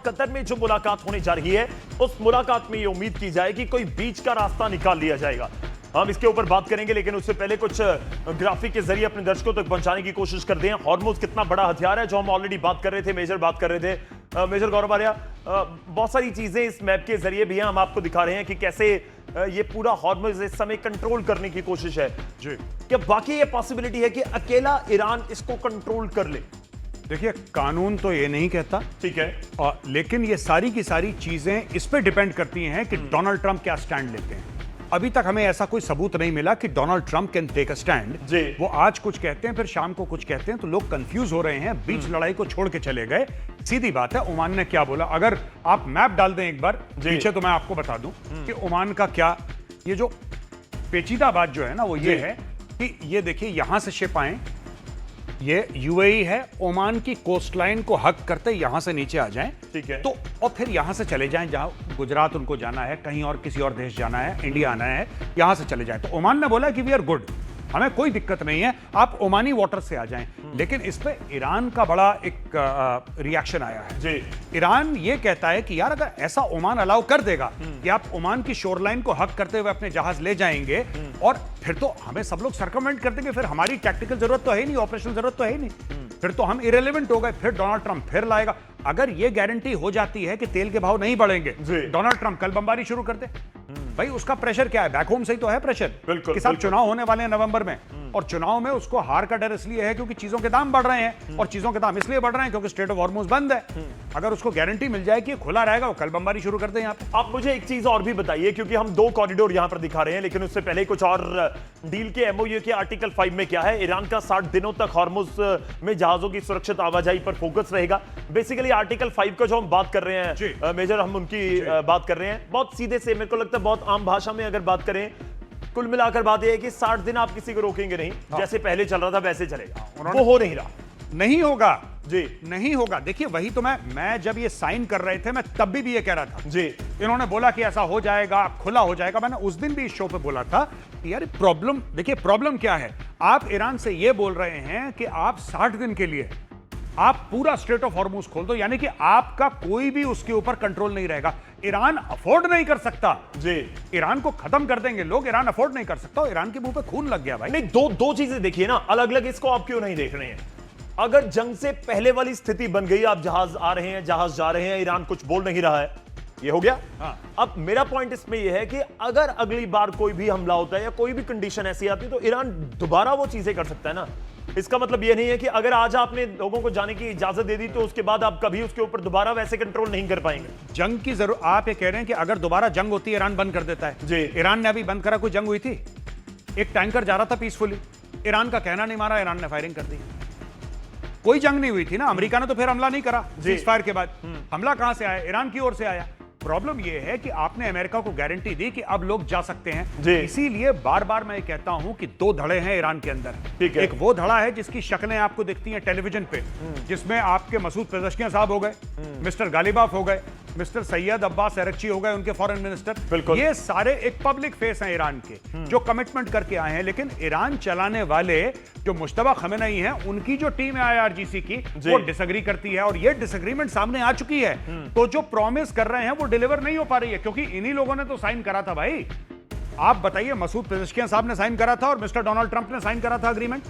Qatar में जो मुलाकात होने जा रही है, उस मुलाकात में ये उम्मीद की जाए कि कोई बीच का रास्ता निकाल लिया जाएगा। हम इसके ऊपर बात करेंगे, लेकिन उससे पहले कुछ ग्राफिक के जरिए अपने दर्शकों तक पहुंचाने की कोशिश करते हैं। हॉर्मुज कितना बड़ा हथियार है, जो हम ऑलरेडी बात कर रहे थे, मेजर बात कर रहे थे। मेजर गौरव आर्या, बहुत सारी चीजें इस मैप के जरिए भी हम आपको दिखा रहे हैं कि कैसे ये पूरा हॉर्मुज इस समय कंट्रोल करने की कोशिश है जी। क्या बाकी ये पॉसिबिलिटी है कि अकेला ईरान इसको कंट्रोल कर ले? देखिए, कानून तो ये नहीं कहता, ठीक है, लेकिन ये सारी की सारी चीजें इस पे डिपेंड करती हैं कि डोनाल्ड ट्रंप क्या स्टैंड लेते हैं। अभी तक हमें ऐसा कोई सबूत नहीं मिला कि Donald Trump can take a stand. वो आज कुछ कहते हैं, फिर शाम को कुछ कहते हैं, तो लोग कंफ्यूज हो रहे हैं, बीच लड़ाई को छोड़ के चले गए। सीधी बात है, ओमान ने क्या बोला, अगर आप मैप डाल दें एक बार पीछे तो मैं आपको बता दूं कि ओमान का क्या, ये जो पेचीदा बात जो है ना वो ये है कि ये देखिए, यहां से शिप आए, ये यूएई है, ओमान की कोस्टलाइन को हक करते यहां से नीचे आ जाएं, ठीक है, तो और फिर यहां से चले जाएं, जहां गुजरात उनको जाना है, कहीं और किसी और देश जाना है, इंडिया आना है, यहां से चले जाएं। तो ओमान ने बोला कि वी आर गुड, हमें कोई दिक्कत नहीं है, आप ओमानी वाटर से आ जाएं। लेकिन इस पे ईरान का बड़ा एक रिएक्शन आया है जी। ईरान ये कहता है कि यार, अगर ऐसा ओमान अलाउ कर देगा कि आप ओमान की शोरलाइन को हक करते हुए अपने जहाज ले जाएंगे, और फिर तो हमें सब लोग सर्कमवेंट कर देंगे, फिर हमारी टैक्टिकल जरूरत तो है ही नहीं, ऑपरेशनल जरूरत तो है ही नहीं, फिर तो हम इरेलेवेंट हो गए, फिर डोनाल्ड ट्रंप फिर लाएगा। अगर ये गारंटी हो जाती है कि तेल के भाव नहीं बढ़ेंगे, डोनाल्ड ट्रंप कल बमबारी शुरू कर दे। भाई, उसका प्रेशर क्या है, बैक होम से ही तो है प्रेशर, बिल्कुल, कि साहब चुनाव होने वाले हैं नवंबर में, और चुनाव में उसको हार का डर इसलिए है क्योंकि चीजों के दाम बढ़ रहे हैं, और चीजों के दाम इसलिए बढ़ रहे हैं क्योंकि स्ट्रेट ऑफ हॉर्मुज बंद है। अगर उसको गारंटी मिल जाए कि ये खुला रहेगा, वो कल बमबारी शुरू कर दे यहाँ पे। आप मुझे एक चीज और भी बताइए, क्योंकि हम 2 कॉरिडोर यहां पर दिखा रहे हैं, लेकिन उससे पहले कुछ और डील के एमओयू के आर्टिकल 5 में क्या है। ईरान का 60 दिनों तक हॉर्मुज में जहाजों की सुरक्षित आवाजाही पर फोकस रहेगा। बेसिकली आर्टिकल 5 का जो हम बात कर रहे हैं मेजर, हम उनकी बात कर रहे हैं बहुत सीधे से, मेरे को लगता है बहुत आम भाषा में अगर बात करें, कुल मिलाकर बात यह है कि 60 दिन आप किसी को रोकेंगे नहीं, जैसे पहले चल रहा था वैसे चलेगा, वो हो नहीं रहा, नहीं होगा जी, नहीं होगा। देखिए, वही तो मैं जब ये साइन कर रहे थे, मैं तब भी ये कह रहा था जी, इन्होंने बोला कि ऐसा हो जाएगा, खुला हो जाएगा। मैंने उस दिन भी इस शो पे बोला था कि यार प्रॉब्लम, देखिए प्रॉब्लम क्या है, आप ईरान से ये बोल रहे हैं कि आप 60 दिन के लिए आप पूरा स्ट्रेट ऑफ हॉर्मुज खोल दो, यानी कि आपका कोई भी उसके ऊपर कंट्रोल नहीं रहेगा। ईरान अफोर्ड नहीं कर सकता जी, ईरान को खत्म कर देंगे लोग, ईरान अफोर्ड नहीं कर सकता। ईरान के मुंह पे खून लग गया भाई। नहीं, दो चीजें देखिए ना अलग अलग, इसको आप क्यों नहीं देख रहे हैं? अगर जंग से पहले वाली स्थिति बन गई, आप जहाज आ रहे हैं, जहाज जा रहे हैं, ईरान कुछ बोल नहीं रहा है, ये हो गया। अब मेरा पॉइंट इसमें यह है कि अगर अगली बार कोई भी हमला होता है या कोई भी कंडीशन ऐसी आती है, तो ईरान दोबारा वो चीजें कर सकता है ना। इसका मतलब यह नहीं है कि अगर आज आपने लोगों को जाने की इजाजत दे दी, तो उसके बाद आप कभी उसके ऊपर दोबारा वैसे कंट्रोल नहीं कर पाएंगे। जंग की जरूरत, आप ये कह रहे हैं कि अगर दोबारा जंग होती है ईरान बंद कर देता है जी। ईरान ने अभी बंद करा, कोई जंग हुई थी? एक टैंकर जा रहा था पीसफुली, ईरान का कहना नहीं मारा, ईरान ने फायरिंग कर दी, कोई जंग नहीं हुई थी ना। अमेरिका ने तो फिर हमला नहीं करा सीज फायर के बाद, हमला कहां से आया? ईरान की ओर से आया। प्रॉब्लम यह है कि आपने अमेरिका को गारंटी दी कि अब लोग जा सकते हैं, इसीलिए बार बार मैं कहता हूं कि 2 धड़े हैं ईरान के अंदर। एक वो धड़ा है जिसकी शक्लें आपको दिखती हैं टेलीविजन पे, जिसमें आपके मसूद पेज़ेश्कियान साहब हो गए, मिस्टर गालिबाफ हो गए, मिस्टर सैयद अब्बास अरगची हो गए, उनके फॉरेन मिनिस्टर, ये सारे एक पब्लिक फेस हैं ईरान के, जो कमिटमेंट करके आए हैं। लेकिन ईरान चलाने वाले जो मुश्तबा खमेनेई हैं, उनकी जो टीम है IRGC की, वो डिसएग्री करती है, और ये डिसएग्रीमेंट सामने आ चुकी है। तो जो प्रॉमिस कर रहे हैं वो डिलीवर नहीं हो पा रही है, क्योंकि इन्हीं लोगों ने तो साइन करा था भाई। आप बताइए, मसूद पेज़ेश्कियान साहब ने साइन करा था और मिस्टर डोनाल्ड ट्रंप ने साइन करा था अग्रीमेंट,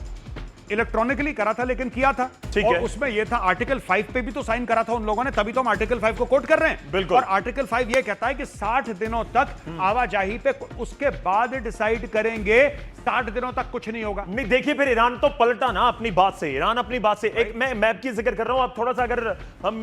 इलेक्ट्रॉनिकली करा था, लेकिन किया था। और उसमें यह था, आर्टिकल 5 पे भी तो साइन करा था उन लोगों ने, तभी तो हम आर्टिकल 5 को कोट कर रहे हैं। बिल्कुल। और आर्टिकल 5 ये कहता है कि 60 दिनों तक आवाजाही पे, उसके बाद डिसाइड करेंगे, 60 दिनों तक कुछ नहीं होगा। नहीं, देखिए फिर ईरान तो पलटा ना अपनी बात से, ईरान अपनी बात से। एक मैं मैप की जिक्र कर रहा हूं, आप थोड़ा सा अगर हम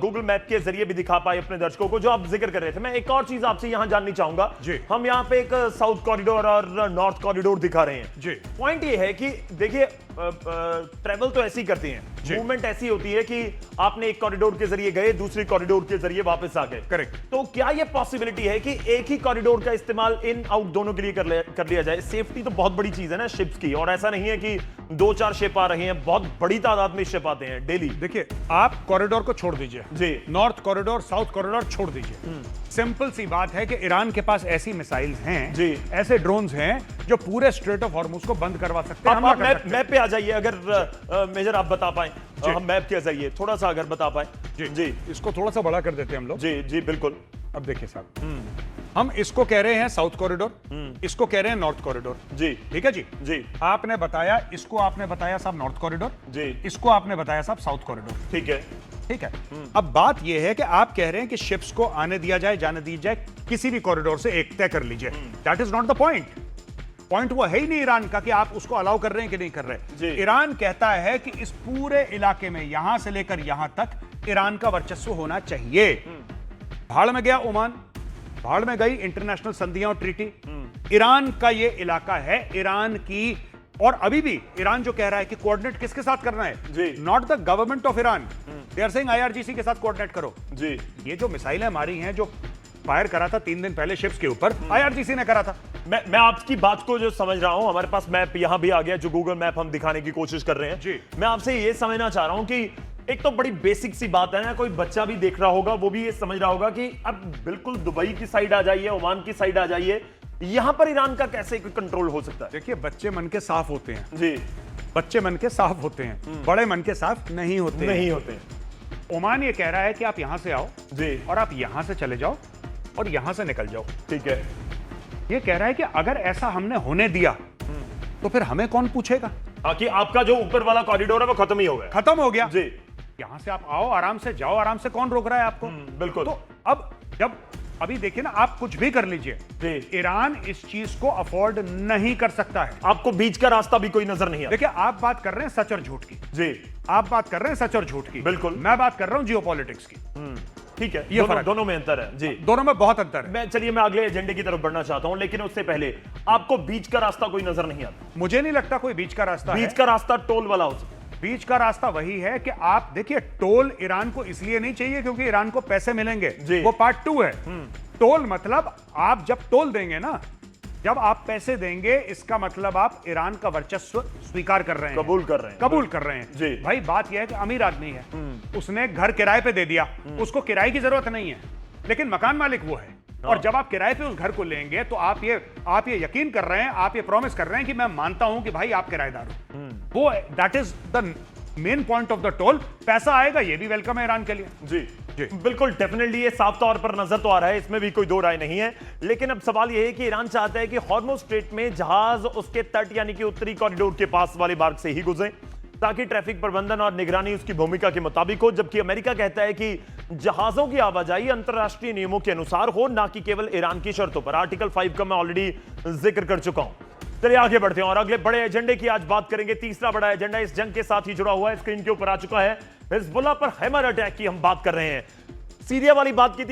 गूगल मैप के जरिए भी दिखा पाए अपने दर्शकों को, जो आप जिक्र कर रहे थे, मैं एक और चीज आपसे यहां जाननी चाहूंगा। हम यहां पे एक साउथ कॉरिडोर और नॉर्थ कॉरिडोर दिखा रहे हैं। पॉइंट ये है कि देखिए, ट्रेवल तो ऐसी करती हैं, मूवमेंट ऐसी होती है कि आपने एक कॉरिडोर के जरिए गए, दूसरी कॉरिडोर के जरिए वापस आ गए। करेक्ट। तो क्या यह पॉसिबिलिटी है कि एक ही कॉरिडोर का इस्तेमाल इन आउट दोनों के लिए कर लिया जाए? सेफ्टी तो तो बहुत बड़ी चीज है ना शिप्स की, और ऐसा नहीं है कि 2-4 शिप आ रहे हैं, बहुत बड़ी तादाद में शिप आते हैं डेली। देखिए, आप कॉरिडोर को छोड़ दीजिए जी। नॉर्थ कॉरिडोर साउथ कॉरिडोर छोड़ दीजिए। सिंपल सी बात है कि ईरान के पास ऐसी मिसाइल्स हैं जी। ऐसे ड्रोन्स हैं जो पूरे स्ट्रेट ऑफ हॉर्मुज को बंद करवा सकते हैं, आप हमला कर सकते हैं। मैप पे आ जाइए अगर मेजर आप बता पाए, हम मैप के जरिए थोड़ा सा अगर बता पाए। जी, इसको थोड़ा सा बड़ा कर देते हैं हम लोग। जी जी बिल्कुल। अब देखिए साहब, हम इसको कह रहे हैं साउथ कॉरिडोर, इसको कह रहे हैं नॉर्थ कॉरिडोर। जी ठीक है जी। जी आपने बताया, इसको आपने बताया साहब नॉर्थ कॉरिडोर, जी इसको आपने बताया साहब साउथ कॉरिडोर। ठीक है। ठीक है। अब बात यह है कि आप कह रहे हैं कि शिप्स को आने दिया जाए, जाने दी जाए, किसी भी कॉरिडोर से एक तय कर लीजिए। That is not the point. Point वो है ही नहीं ईरान का कि आप उसको अलाउ कर रहे हैं कि नहीं कर जी। रहे। ईरान कहता है कि इस पूरे इलाके में यहां से लेकर यहां तक ईरान का वर्चस्व होना चाहिए। भाड़ में गया ओमान, भाड़ में गई इंटरनेशनल संधियां और ट्रीटी। ईरान का ये इलाका है, ईरान की। और अभी भी ईरान जो कह रहा है कि कोऑर्डिनेट किसके साथ करना है, जी। Not the government of Iran, they are saying IRGC के साथ कोऑर्डिनेट करो। जी। ये जो मिसाइलें हमारी हैं, जो फायर करा था 3 दिन पहले शिप्स के ऊपर, आईआरजीसी ने करा था। मैं आपकी बात को जो समझ रहा हूं, हमारे पास मैप यहां भी आ गया, जो गूगल मैप हम दिखाने की कोशिश कर रहे हैं। जी। मैं आपसे ये समझना चाह रहा हूं कि एक तो बड़ी बेसिक सी बात है ना, कोई बच्चा भी देख रहा होगा, वो भी ये समझ रहा होगा कि अब बिल्कुल दुबई की साइड आ जाइए, ओमान की साइड आ जाइए, यहां पर ईरान का कैसे कंट्रोल हो सकता है? देखिए, बच्चे मन के साफ होते हैं। जी। बच्चे मन के साफ होते हैं, बड़े मन के साफ नहीं होते हैं। नहीं होते हैं। ओमान ये कह रहा है कि आप यहां से आओ जी। और आप यहां से चले जाओ और यहां से निकल जाओ। ठीक है। ये कह रहा है कि अगर ऐसा हमने होने दिया तो फिर हमें कौन पूछेगा। हाँ, कि आपका जो ऊपर वाला कॉरिडोर है वो खत्म ही हो गया। खत्म हो गया जी। यहां से आप आओ, आराम से जाओ, आराम से, कौन रोक रहा है आपको। बिल्कुल। तो अब जब अभी देखिए ना, आप कुछ भी कर लीजिए, जी। ईरान इस चीज को अफोर्ड नहीं कर सकता है। आपको बीच का रास्ता भी कोई नजर नहीं आता। देखिए, आप बात कर रहे हैं सच और झूठ की, जी। आप बात कर रहे हैं सच और झूठ की, बिल्कुल। मैं बात कर रहा हूं जियोपॉलिटिक्स की। ठीक है, ये दोनों, फर्क। दोनों में अंतर है। जी। दोनों में बहुत अंतर है। चलिए मैं अगले एजेंडे की तरफ बढ़ना चाहता हूं, लेकिन उससे पहले आपको बीच का रास्ता कोई नजर नहीं आता? मुझे नहीं लगता कोई बीच का रास्ता है। बीच का रास्ता टोल वाला हो सकता है। बीच का रास्ता वही है कि आप देखिए, टोल ईरान को इसलिए नहीं चाहिए क्योंकि ईरान को पैसे मिलेंगे, जी। वो पार्ट 2 है। टोल मतलब आप जब टोल देंगे ना, जब आप पैसे देंगे, इसका मतलब आप ईरान का वर्चस्व स्वीकार कर रहे हैं, कबूल कर रहे हैं। कबूल कर रहे हैं। जी। भाई बात यह है कि अमीर आदमी है, उसने घर किराए पे दे दिया, उसको किराए की जरूरत नहीं है, लेकिन मकान मालिक वो है। और जब आप किराए पे उस घर को लेंगे तो आप ये यकीन कर रहे हैं, आप ये प्रॉमिस कर रहे हैं कि मैं मानता हूं कि भाई आप किराएदार हो। वो that is the main point of the toll. पैसा आएगा, ये भी वेलकम है ईरान के लिए। जी। बिल्कुल, डेफिनेटली ये साफ तौर पर नजर तो आ रहा है, इसमें भी कोई दो राय नहीं है। लेकिन अब सवाल यह है कि ईरान चाहता है कि हॉर्मुज़ स्ट्रेट में जहाज उसके तट यानी कि उत्तरी कॉरिडोर के पास वाले मार्ग से ही गुजरे, ताकि ट्रैफिक प्रबंधन और निगरानी उसकी भूमिका के मुताबिक हो। जबकि अमेरिका कहता है कि जहाजों की आवाजाही अंतरराष्ट्रीय नियमों के अनुसार हो, ना कि केवल ईरान की शर्तों पर। आर्टिकल 5 का मैं ऑलरेडी जिक्र कर चुका हूं। चलिए आगे बढ़ते हैं और अगले बड़े एजेंडे की आज बात करेंगे। तीसरा बड़ा एजेंडा इस जंग के साथ ही जुड़ा हुआ है, स्क्रीन के ऊपर आ चुका है। हिजबुल्लाह पर हैमर अटैक की हम बात कर रहे हैं। सीरिया वाली बात की थी,